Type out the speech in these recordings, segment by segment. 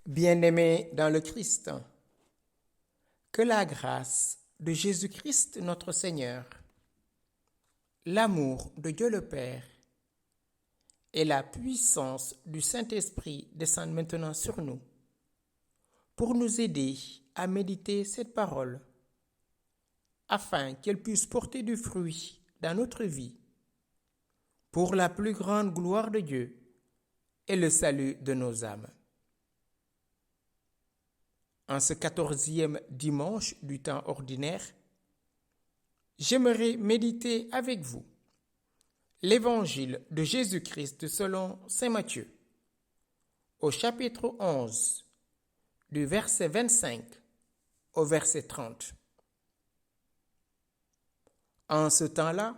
Bien-aimés dans le Christ, que la grâce de Jésus-Christ notre Seigneur, l'amour de Dieu le Père et la puissance du Saint-Esprit descendent maintenant sur nous pour nous aider à méditer cette parole afin qu'elle puisse porter du fruit dans notre vie pour la plus grande gloire de Dieu et le salut de nos âmes. En ce 14e dimanche du temps ordinaire, j'aimerais méditer avec vous l'Évangile de Jésus-Christ selon saint Matthieu, au chapitre 11, du verset 25 au verset 30. En ce temps-là,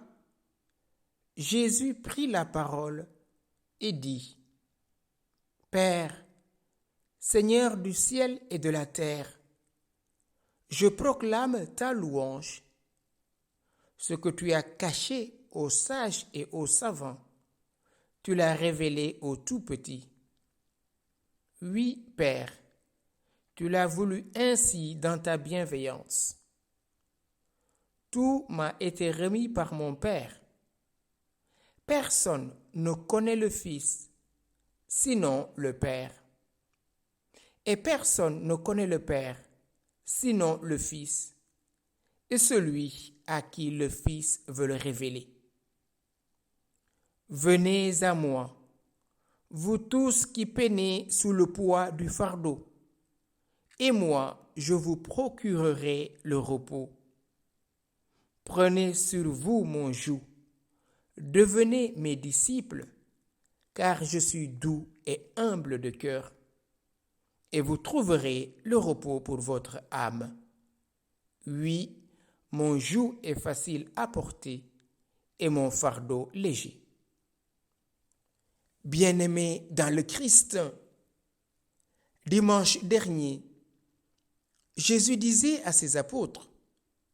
Jésus prit la parole et dit : « Père, Seigneur du ciel et de la terre, je proclame ta louange. Ce que tu as caché aux sages et aux savants, tu l'as révélé aux tout-petits. Oui, Père, tu l'as voulu ainsi dans ta bienveillance. Tout m'a été remis par mon Père. Personne ne connaît le Fils, sinon le Père. Et personne ne connaît le Père, sinon le Fils, et celui à qui le Fils veut le révéler. Venez à moi, vous tous qui peinez sous le poids du fardeau, et moi je vous procurerai le repos. Prenez sur vous mon joug, devenez mes disciples, car je suis doux et humble de cœur, et vous trouverez le repos pour votre âme. Oui, mon joug est facile à porter et mon fardeau léger. Bien-aimés dans le Christ, dimanche dernier, Jésus disait à ses apôtres :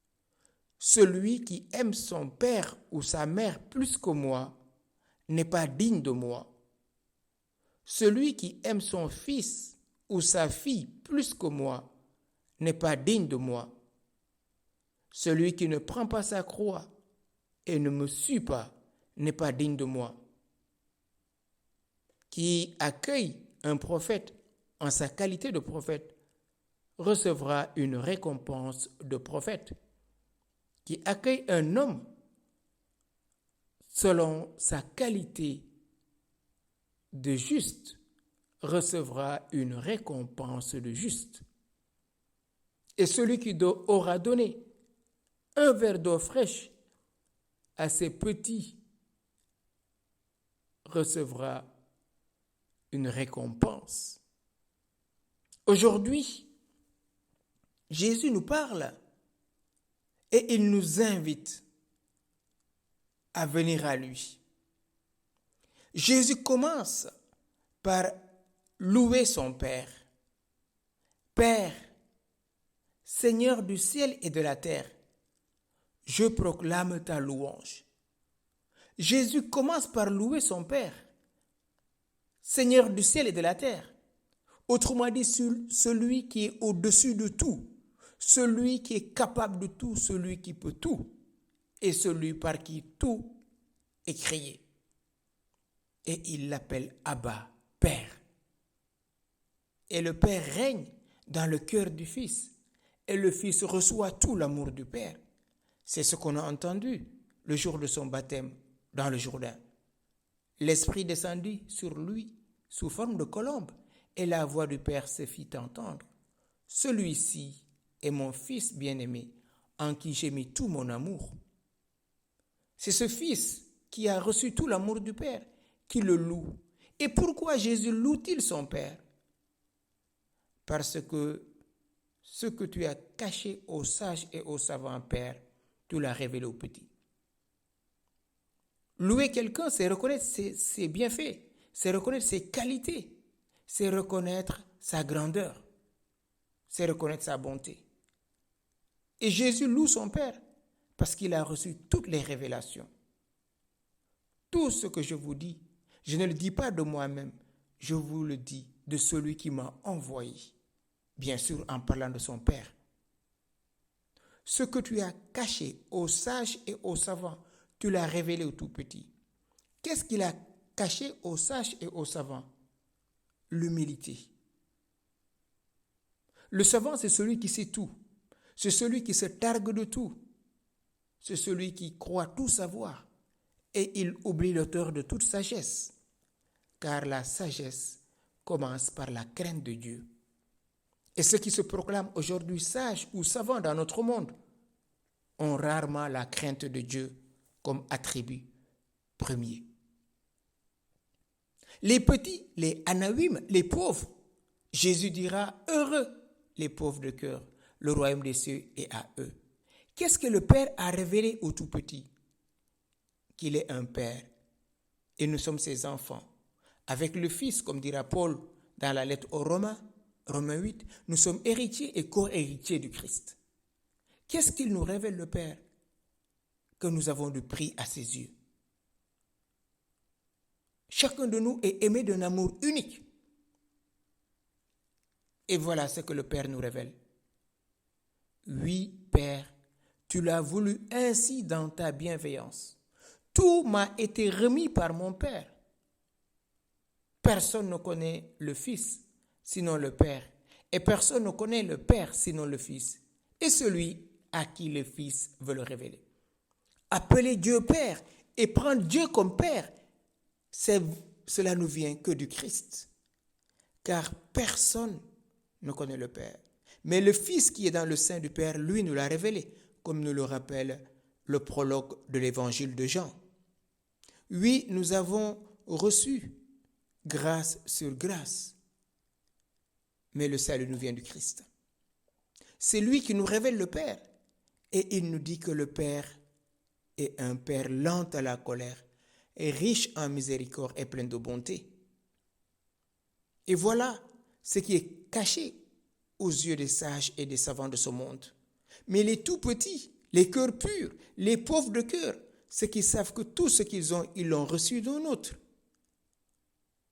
« Celui qui aime son père ou sa mère plus que moi n'est pas digne de moi. Celui qui aime son fils ou sa fille plus que moi n'est pas digne de moi. Celui qui ne prend pas sa croix et ne me suit pas n'est pas digne de moi. Qui accueille un prophète en sa qualité de prophète recevra une récompense de prophète. Qui accueille un homme selon sa qualité de juste recevra une récompense de juste. Et celui qui aura donné un verre d'eau fraîche à ses petits recevra une récompense. Aujourd'hui, Jésus nous parle et il nous invite à venir à lui. Jésus commence par louer son Père. Père, Seigneur du ciel et de la terre, je proclame ta louange. Jésus commence par louer son Père, Seigneur du ciel et de la terre. Autrement dit, celui qui est au-dessus de tout, celui qui est capable de tout, celui qui peut tout, et celui par qui tout est créé. Et il l'appelle Abba, Père. Et le Père règne dans le cœur du Fils. Et le Fils reçoit tout l'amour du Père. C'est ce qu'on a entendu le jour de son baptême dans le Jourdain. L'Esprit descendit sur lui sous forme de colombe, et la voix du Père se fit entendre. Celui-ci est mon Fils bien-aimé, en qui j'ai mis tout mon amour. C'est ce Fils qui a reçu tout l'amour du Père, qui le loue. Et pourquoi Jésus loue-t-il son Père ? Parce que ce que tu as caché aux sages et aux savants, Père, tu l'as révélé aux petits. Louer quelqu'un, c'est reconnaître ses bienfaits, c'est reconnaître ses qualités, c'est reconnaître sa grandeur, c'est reconnaître sa bonté. Et Jésus loue son Père parce qu'il a reçu toutes les révélations. Tout ce que je vous dis, je ne le dis pas de moi-même, je vous le dis de celui qui m'a envoyé. Bien sûr, en parlant de son Père. Ce que tu as caché aux sages et aux savants, tu l'as révélé au tout petit. Qu'est-ce qu'il a caché aux sages et aux savants? L'humilité. Le savant, c'est celui qui sait tout. C'est celui qui se targue de tout. C'est celui qui croit tout savoir. Et il oublie l'auteur de toute sagesse. Car la sagesse commence par la crainte de Dieu. Et ceux qui se proclament aujourd'hui sages ou savants dans notre monde ont rarement la crainte de Dieu comme attribut premier. Les petits, les anaïm, les pauvres, Jésus dira heureux les pauvres de cœur, le royaume des cieux est à eux. Qu'est-ce que le Père a révélé aux tout petits? Qu'il est un Père et nous sommes ses enfants. Avec le Fils, comme dira Paul dans la lettre aux Romains 8, nous sommes héritiers et co-héritiers du Christ. Qu'est-ce qu'il nous révèle le Père? Que nous avons du prix à ses yeux. Chacun de nous est aimé d'un amour unique. Et voilà ce que le Père nous révèle. Oui, Père, tu l'as voulu ainsi dans ta bienveillance. Tout m'a été remis par mon Père. Personne ne connaît le Fils, sinon le Père. Et personne ne connaît le Père, sinon le Fils. Et celui à qui le Fils veut le révéler. Appeler Dieu Père et prendre Dieu comme Père, cela ne vient que du Christ. Car personne ne connaît le Père. Mais le Fils qui est dans le sein du Père, lui nous l'a révélé, comme nous le rappelle le prologue de l'évangile de Jean. Oui, nous avons reçu grâce sur grâce, mais le salut nous vient du Christ. C'est lui qui nous révèle le Père, et il nous dit que le Père est un Père lent à la colère, et riche en miséricorde et plein de bonté. Et voilà ce qui est caché aux yeux des sages et des savants de ce monde. Mais les tout petits, les cœurs purs, les pauvres de cœur, ceux qui savent que tout ce qu'ils ont, ils l'ont reçu d'un autre.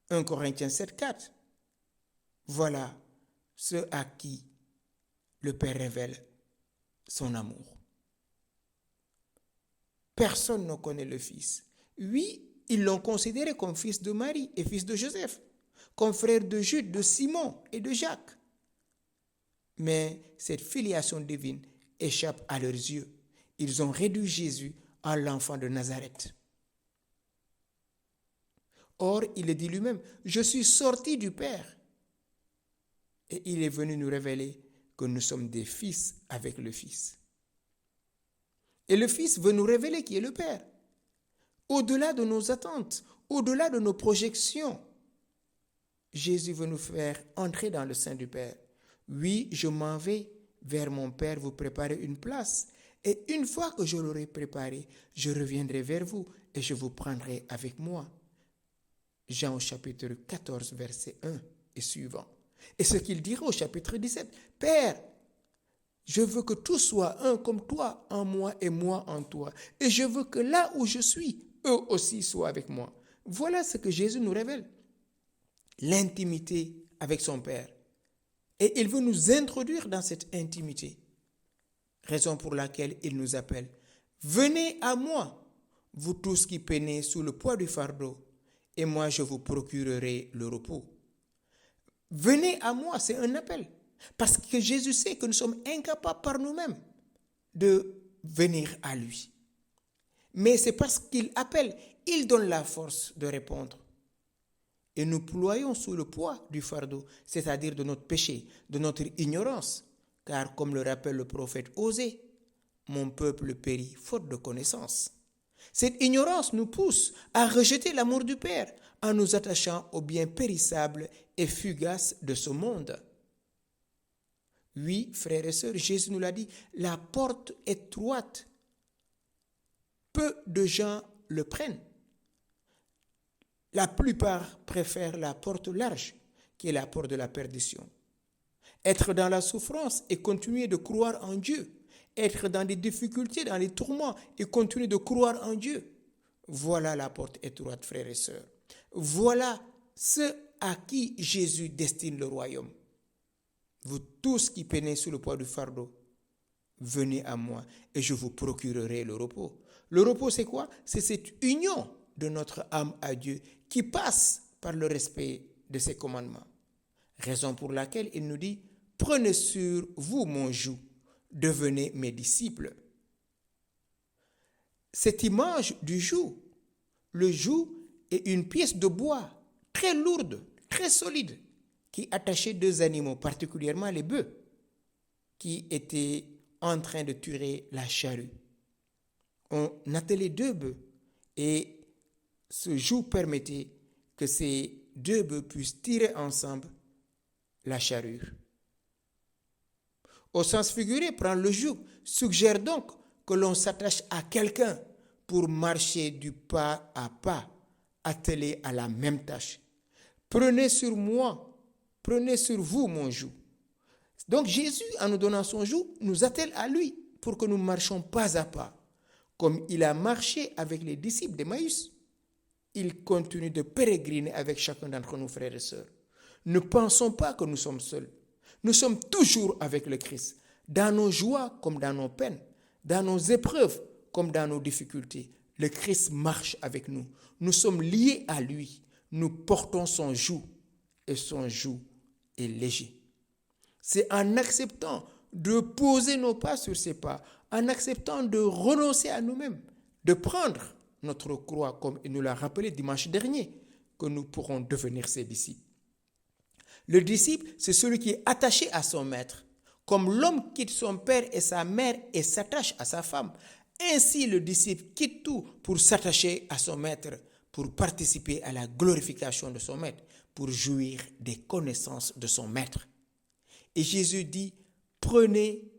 1 Corinthiens 7,4. Voilà ceux à qui le Père révèle son amour. Personne ne connaît le Fils. Oui, ils l'ont considéré comme fils de Marie et fils de Joseph, comme frère de Jude, de Simon et de Jacques. Mais cette filiation divine échappe à leurs yeux. Ils ont réduit Jésus à l'enfant de Nazareth. Or, il dit lui-même, je suis sorti du Père. Et il est venu nous révéler que nous sommes des fils avec le Fils. Et le Fils veut nous révéler qui est le Père. Au-delà de nos attentes, au-delà de nos projections, Jésus veut nous faire entrer dans le sein du Père. Oui, je m'en vais vers mon Père vous préparer une place. Et une fois que je l'aurai préparé, je reviendrai vers vous et je vous prendrai avec moi. Jean au chapitre 14, verset 1 et suivant. Et ce qu'il dira au chapitre 17, Père, je veux que tout soit un comme toi en moi et moi en toi. Et je veux que là où je suis, eux aussi soient avec moi. Voilà ce que Jésus nous révèle. L'intimité avec son Père. Et il veut nous introduire dans cette intimité. Raison pour laquelle il nous appelle. Venez à moi, vous tous qui peinez sous le poids du fardeau, et moi je vous procurerai le repos. Venez à moi, c'est un appel. Parce que Jésus sait que nous sommes incapables par nous-mêmes de venir à lui. Mais c'est parce qu'il appelle, il donne la force de répondre. Et nous ployons sous le poids du fardeau, c'est-à-dire de notre péché, de notre ignorance. Car comme le rappelle le prophète Osée, mon peuple périt faute de connaissance. Cette ignorance nous pousse à rejeter l'amour du Père en nous attachant aux biens périssables et fugaces de ce monde. Oui, frères et sœurs, Jésus nous l'a dit, la porte étroite, peu de gens le prennent. La plupart préfèrent la porte large, qui est la porte de la perdition. Être dans la souffrance et continuer de croire en Dieu. Être dans des difficultés, dans les tourments et continuer de croire en Dieu. Voilà la porte étroite, frères et sœurs. Voilà ce à qui Jésus destine le royaume. Vous tous qui peinez sous le poids du fardeau, venez à moi et je vous procurerai le repos. Le repos, c'est quoi? C'est cette union de notre âme à Dieu qui passe par le respect de ses commandements. Raison pour laquelle il nous dit, prenez sur vous mon joug, devenez mes disciples. Cette image du joug, le joug est une pièce de bois très lourde, très solide, qui attachait deux animaux, particulièrement les bœufs, qui étaient en train de tuer la charrue. On attelait deux bœufs et ce joug permettait que ces deux bœufs puissent tirer ensemble la charrue. Au sens figuré, prendre le joug suggère donc que l'on s'attache à quelqu'un pour marcher du pas à pas, attelé à la même tâche. Prenez sur moi, prenez sur vous mon joug. Donc Jésus, en nous donnant son joug, nous attelle à lui pour que nous marchions pas à pas, comme il a marché avec les disciples d'Emmaüs. Il continue de pérégriner avec chacun d'entre nous, frères et sœurs. Ne pensons pas que nous sommes seuls. Nous sommes toujours avec le Christ, dans nos joies comme dans nos peines, dans nos épreuves comme dans nos difficultés. Le Christ marche avec nous. Nous sommes liés à lui. Nous portons son joug et son joug est léger. C'est en acceptant de poser nos pas sur ses pas, en acceptant de renoncer à nous-mêmes, de prendre notre croix, comme il nous l'a rappelé dimanche dernier, que nous pourrons devenir ses disciples. Le disciple, c'est celui qui est attaché à son maître, comme l'homme quitte son père et sa mère et s'attache à sa femme. Ainsi, le disciple quitte tout pour s'attacher à son maître, pour participer à la glorification de son maître, pour jouir des connaissances de son maître. Et Jésus dit, prenez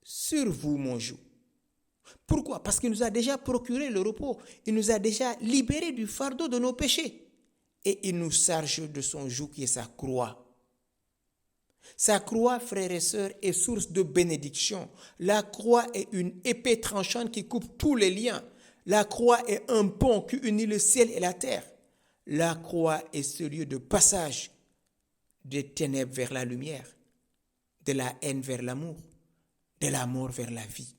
sur vous mon joug. Pourquoi? Parce qu'il nous a déjà procuré le repos. Il nous a déjà libérés du fardeau de nos péchés. Et il nous charge de son joug qui est sa croix. Sa croix, frères et sœurs, est source de bénédiction. La croix est une épée tranchante qui coupe tous les liens. La croix est un pont qui unit le ciel et la terre. La croix est ce lieu de passage des ténèbres vers la lumière, de la haine vers l'amour, de la mort vers la vie.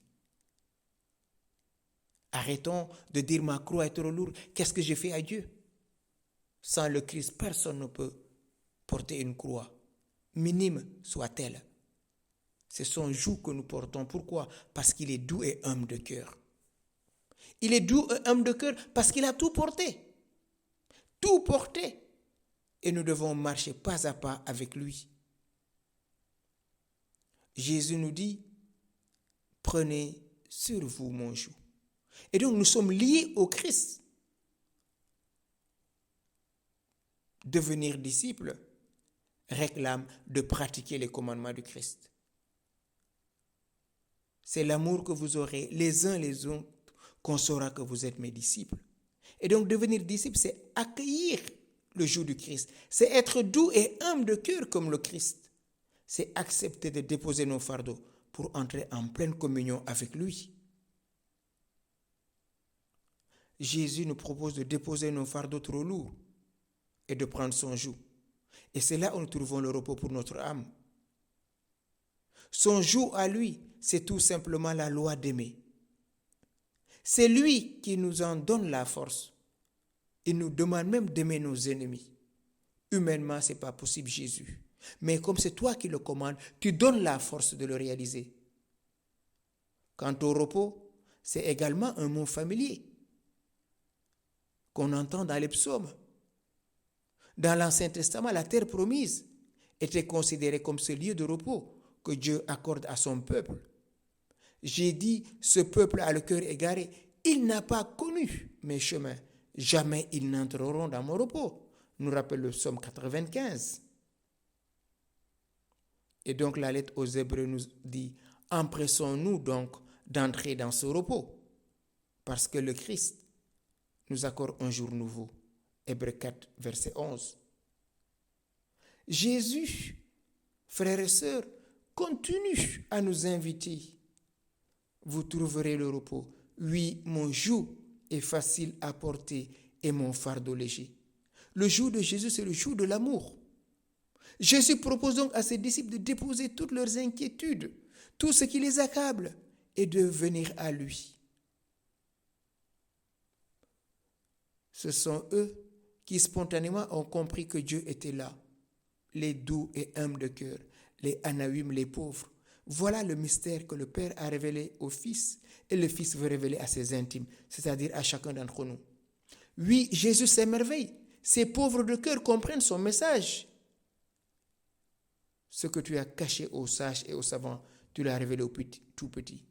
Arrêtons de dire ma croix est trop lourde. Qu'est-ce que j'ai fait à Dieu? Sans le Christ, personne ne peut porter une croix, minime soit-elle. C'est son joug que nous portons. Pourquoi? Parce qu'il est doux et humble de cœur. Il est doux et humble de cœur parce qu'il a tout porté. Tout porté. Et nous devons marcher pas à pas avec lui. Jésus nous dit, prenez sur vous mon joug. Et donc nous sommes liés au Christ. Devenir disciple réclame de pratiquer les commandements du Christ. C'est l'amour que vous aurez les uns les autres qu'on saura que vous êtes mes disciples. Et donc devenir disciple, c'est accueillir le joug du Christ. C'est être doux et humble de cœur comme le Christ. C'est accepter de déposer nos fardeaux pour entrer en pleine communion avec lui. Jésus nous propose de déposer nos fardeaux trop lourds et de prendre son joug. Et c'est là où nous trouvons le repos pour notre âme. Son joug à lui, c'est tout simplement la loi d'aimer. C'est lui qui nous en donne la force. Il nous demande même d'aimer nos ennemis. Humainement, ce n'est pas possible, Jésus. Mais comme c'est toi qui le commandes, tu donnes la force de le réaliser. Quant au repos, c'est également un mot familier qu'on entend dans les psaumes. Dans l'Ancien Testament, la terre promise était considérée comme ce lieu de repos que Dieu accorde à son peuple. J'ai dit, ce peuple a le cœur égaré. Il n'a pas connu mes chemins. Jamais ils n'entreront dans mon repos. Nous rappelle le psaume 95. Et donc la lettre aux Hébreux nous dit, empressons-nous donc d'entrer dans ce repos, parce que le Christ nous accorde un jour nouveau. Hébreux 4, verset 11. Jésus, frères et sœurs, continue à nous inviter. Vous trouverez le repos. Oui, mon joug est facile à porter et mon fardeau léger. Le jour de Jésus, c'est le jour de l'amour. Jésus propose donc à ses disciples de déposer toutes leurs inquiétudes, tout ce qui les accable, et de venir à lui. Ce sont eux qui spontanément ont compris que Dieu était là, les doux et humbles de cœur, les Anaïm, les pauvres. Voilà le mystère que le Père a révélé au Fils et le Fils veut révéler à ses intimes, c'est-à-dire à chacun d'entre nous. Oui, Jésus s'émerveille. Ces pauvres de cœur comprennent son message. Ce que tu as caché aux sages et aux savants, tu l'as révélé au tout petit.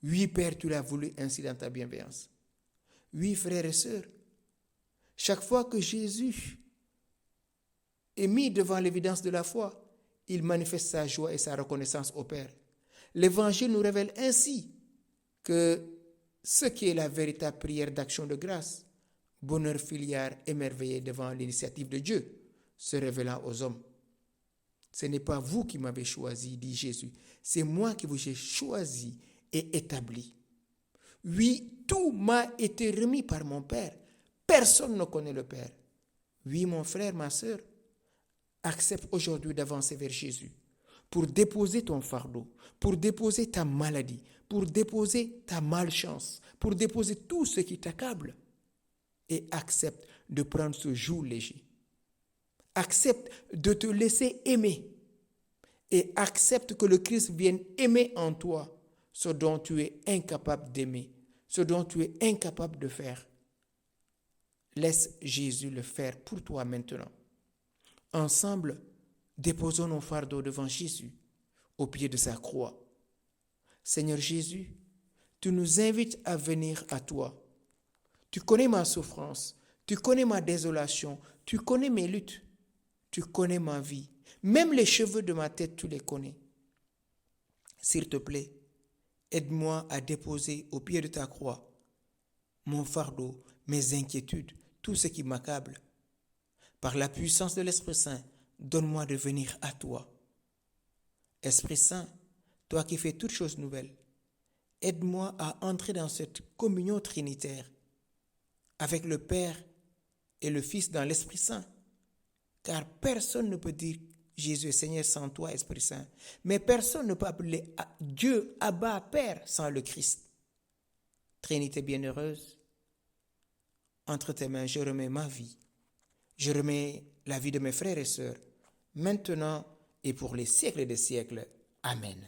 Oui, Père, tu l'as voulu ainsi dans ta bienveillance. Oui, frères et sœurs, chaque fois que Jésus est mis devant l'évidence de la foi, il manifeste sa joie et sa reconnaissance au Père. L'Évangile nous révèle ainsi que ce qui est la véritable prière d'action de grâce, bonheur filial émerveillé devant l'initiative de Dieu, se révélant aux hommes. Ce n'est pas vous qui m'avez choisi, dit Jésus, c'est moi qui vous ai choisi et établi. Oui, tout m'a été remis par mon Père. Personne ne connaît le Père. Oui, mon frère, ma sœur, accepte aujourd'hui d'avancer vers Jésus pour déposer ton fardeau, pour déposer ta maladie, pour déposer ta malchance, pour déposer tout ce qui t'accable et accepte de prendre ce jour léger. Accepte de te laisser aimer et accepte que le Christ vienne aimer en toi ce dont tu es incapable d'aimer, ce dont tu es incapable de faire. Laisse Jésus le faire pour toi maintenant. Ensemble, déposons nos fardeaux devant Jésus, au pied de sa croix. Seigneur Jésus, tu nous invites à venir à toi. Tu connais ma souffrance, tu connais ma désolation, tu connais mes luttes, tu connais ma vie. Même les cheveux de ma tête, tu les connais. S'il te plaît, aide-moi à déposer au pied de ta croix mon fardeau, mes inquiétudes, tout ce qui m'accable. Par la puissance de l'Esprit Saint, donne-moi de venir à toi. Esprit Saint, toi qui fais toutes choses nouvelles, aide-moi à entrer dans cette communion trinitaire avec le Père et le Fils dans l'Esprit Saint. Car personne ne peut dire Jésus est Seigneur sans toi, Esprit Saint. Mais personne ne peut appeler Dieu Abba Père sans le Christ. Trinité bienheureuse, entre tes mains, je remets ma vie. Je remets la vie de mes frères et sœurs, maintenant et pour les siècles des siècles. Amen.